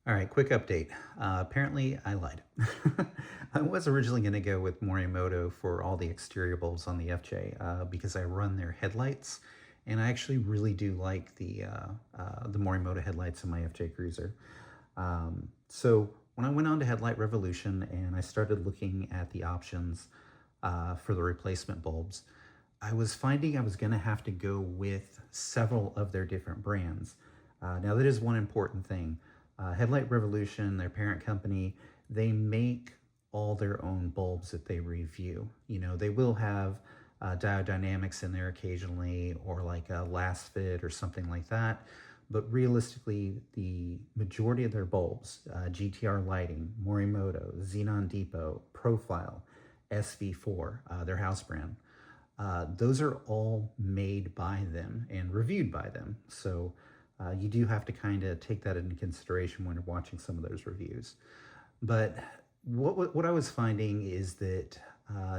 All right, quick update. Apparently, I lied. I was originally going to go with Morimoto for all the exterior bulbs on the FJ because I run their headlights, and I actually really do like the Morimoto headlights in my FJ Cruiser. So when I went on to Headlight Revolution and I started looking at the options for the replacement bulbs, I was finding I was going to have to go with several of their different brands. Now, that is one important thing. Headlight Revolution, their parent company, they make all their own bulbs that they review. You know, they will have Diode Dynamics in there occasionally, or like a Last Fit or something like that. But realistically, the majority of their bulbs, GTR Lighting, Morimoto, Xenon Depot, Profile, SV4, their house brand, those are all made by them and reviewed by them. So you do have to kind of take that into consideration when you're watching some of those reviews. But what I was finding is that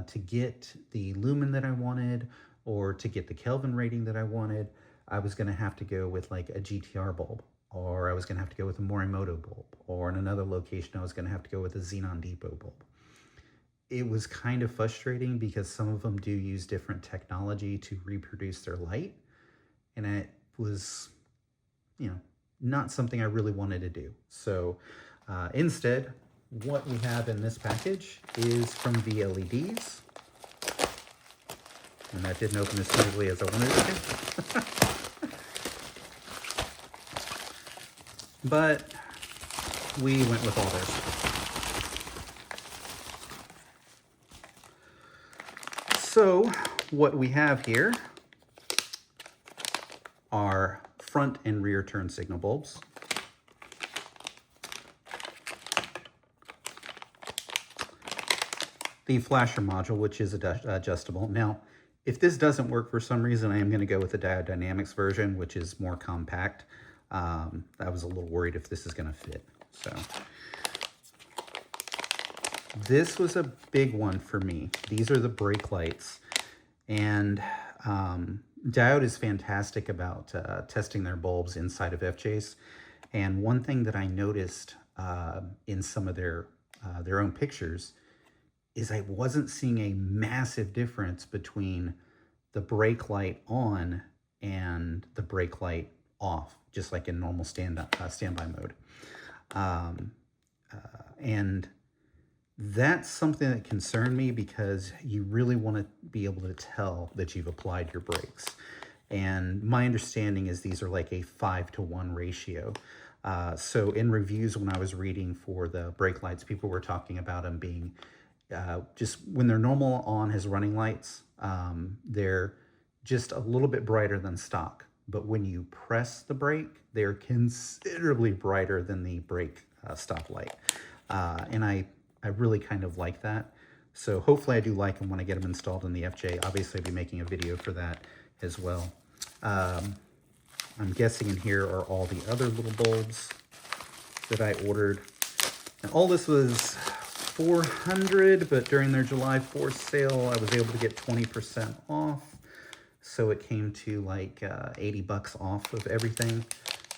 to get the lumen that I wanted, or to get the Kelvin rating that I wanted, I was going to have to go with like a GTR bulb, or I was going to have to go with a Morimoto bulb, or in another location I was going to have to go with a Xenon Depot bulb. It was kind of frustrating because some of them do use different technology to reproduce their light, and it was, you know, not something I really wanted to do. So instead, what we have in this package is from VLEDs, and that didn't open as smoothly as I wanted it to. But we went with all theirs. So what we have here are front and rear turn signal bulbs. The flasher module, which is adjustable. Now, if this doesn't work for some reason, I am going to go with the Diode Dynamics version, which is more compact. I was a little worried if this is going to fit. So this was a big one for me. These are the brake lights. And Diode is fantastic about testing their bulbs inside of FJs. And one thing that I noticed in some of their own pictures is I wasn't seeing a massive difference between the brake light on and the brake light off, just like in normal standby mode. And that's something that concerned me because you really want to be able to tell that you've applied your brakes. And my understanding is these are like a 5-to-1 ratio. So in reviews, when I was reading for the brake lights, people were talking about them being just when they're normal on as running lights, they're just a little bit brighter than stock. But when you press the brake, they're considerably brighter than the brake stop light. And I really kind of like that. So hopefully I do like them when I get them installed in the FJ. Obviously, I'll be making a video for that as well. I'm guessing in here are all the other little bulbs that I ordered. And all this was $400, but during their July 4th sale, I was able to get 20% off. So it came to like 80 bucks off of everything.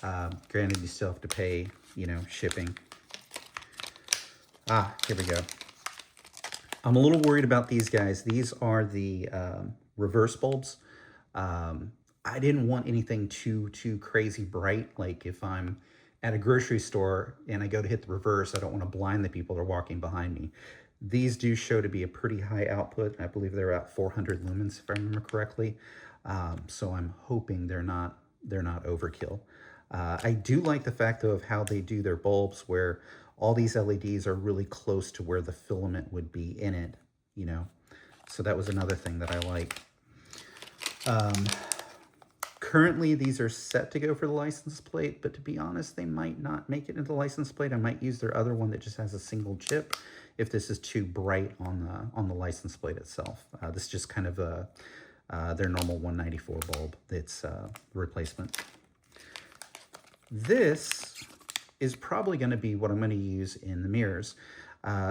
Granted, you still have to pay, you know, shipping. Here we go. I'm a little worried about these guys. These are the reverse bulbs. I didn't want anything too crazy bright. Like if I'm at a grocery store and I go to hit the reverse, I don't want to blind the people that are walking behind me. These do show to be a pretty high output. I believe they're at 400 lumens, if I remember correctly. So I'm hoping they're not overkill. I do like the fact, though, of how they do their bulbs, where all these LEDs are really close to where the filament would be in it, you know. So that was another thing that I like. Currently, these are set to go for the license plate, but to be honest, they might not make it into the license plate. I might use their other one that just has a single chip if this is too bright on the license plate itself. This is just kind of their normal 194 bulb. It's the replacement. This is probably going to be what I'm going to use in the mirrors.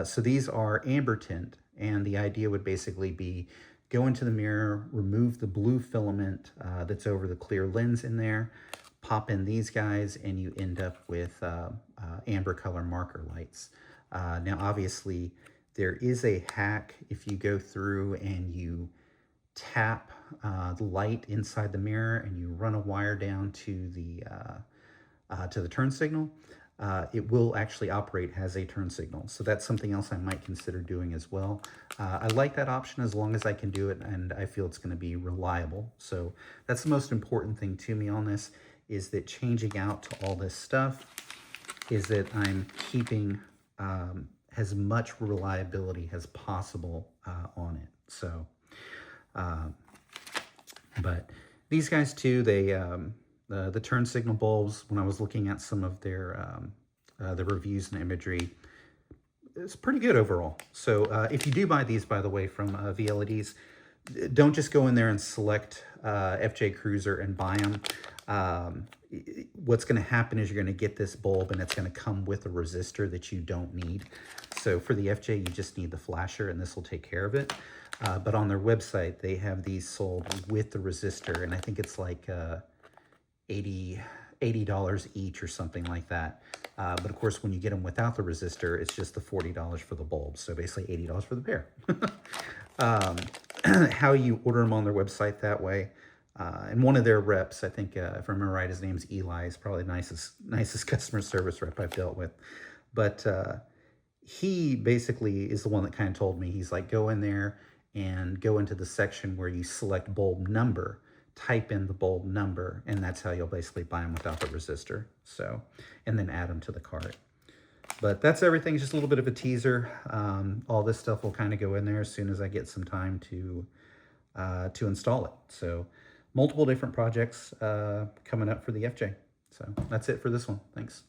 So these are amber tint, and the idea would basically be go into the mirror, remove the blue filament that's over the clear lens in there, pop in these guys and you end up with amber color marker lights. Now, obviously, there is a hack if you go through and you tap the light inside the mirror and you run a wire down to the turn signal. It will actually operate as a turn signal. So that's something else I might consider doing as well. I like that option as long as I can do it and I feel it's going to be reliable. So that's the most important thing to me on this, is that changing out to all this stuff is that I'm keeping as much reliability as possible on it. So, but these guys too, they the turn signal bulbs, when I was looking at some of their the reviews and imagery, it's pretty good overall. So if you do buy these, by the way, from VLEDs, don't just go in there and select FJ Cruiser and buy them. What's going to happen is you're going to get this bulb and it's going to come with a resistor that you don't need. So for the FJ, you just need the flasher and this will take care of it. But on their website, they have these sold with the resistor, and I think it's like $80 each or something like that. But of course, when you get them without the resistor, it's just the $40 for the bulb. So basically $80 for the pair. How you order them on their website that way. And one of their reps, I think, if I remember right, his name's Eli, is probably the nicest customer service rep I've dealt with. But he basically is the one that kind of told me, he's like, go in there and go into the section where you select bulb number, type in the bulb number, and that's how you'll basically buy them without the resistor. So, and then add them to the cart. But that's everything, just a little bit of a teaser. All this stuff will kind of go in there as soon as I get some time to install it. So multiple different projects coming up for the FJ. So that's it for this one. Thanks.